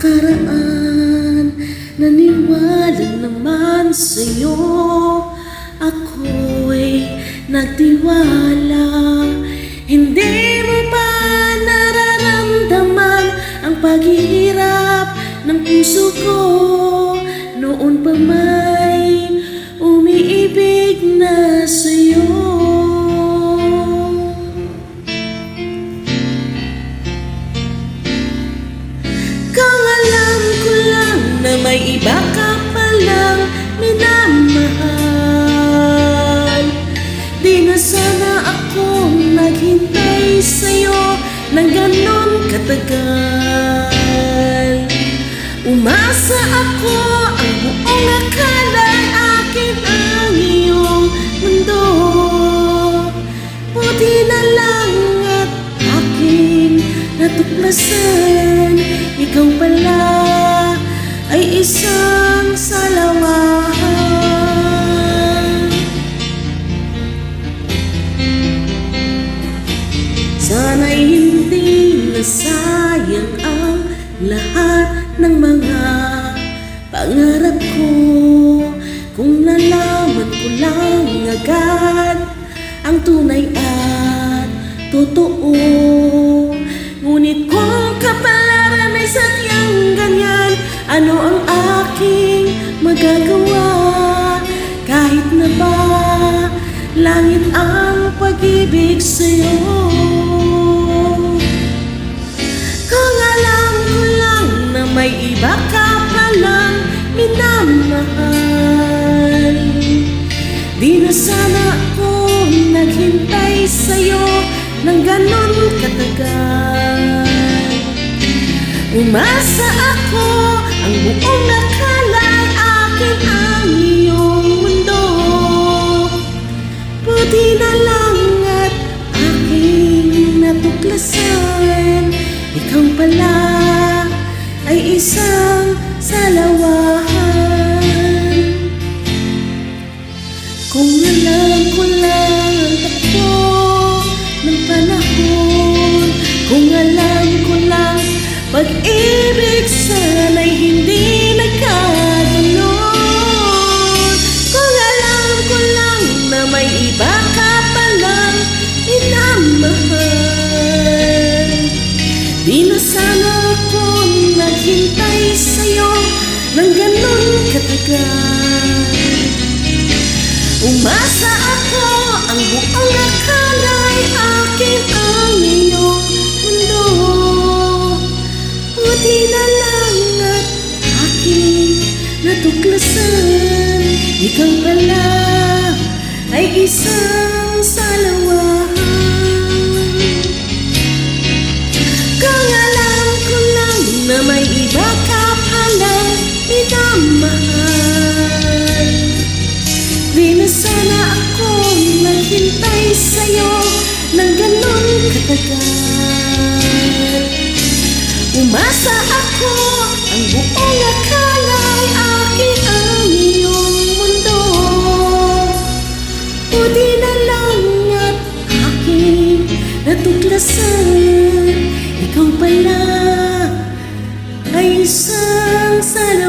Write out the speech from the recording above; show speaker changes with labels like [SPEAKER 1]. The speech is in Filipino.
[SPEAKER 1] nakaraan, naniwala naman sa'yo. Ako'y nagtiwala. Hindi mo ba nararamdaman ang paghihirap ng puso ko? Noon pa may umiibig na sa'yo. Kung alam ko lang na may iba ka palang minamahal, di na sana ako naghintay sa'yo ng ganon katagal. Umasa ako, ang buong akala'y akin ang iyong mundo. Buti na lang at aking natuklasan, ikaw pala ay isang salawahan. Sana'y hindi nasayang ang lahat ng mga pangarap ko, kung nalaman ko lang agad ang tunay at totoo. Ngunit kung kapalaran ay sadyang ganyan, ano ang aking magagawa? Kahit na ba langit ang pag-ibig sa'yo? Kung alam ko lang na may iba ka palang minamahal, di na sana ako naghintay sa'yo ng ganon katagal. Umasa ako, ang buong akala'y akin ang iyong mundo. Buti na lang at aking natuklasan, ikaw pala ay isang salawahan. Kung alam ko lang ang takbo ng panahon, kung alam ko lang pag-ibig sana'y hindi nagkaganon. Kung alam ko lang na may iba ka palang minamahal, di na sana ako naghintay sa'yo ng ganon katagal. Umasa ako, ang buong akala'y akin ang iyong mundo. Buti na lang at aking natuklasan, ikaw pala ay isang salawahan. Kung alam ko lang na may iba ka palang minamahal, di na sana ako naghintay sa'yo ng ganon katagal. Umasa ako, ang buong akala'y akin ang iyong mundo. Buti na lang at aking natuklasan, ikaw pala ay isang salawahan.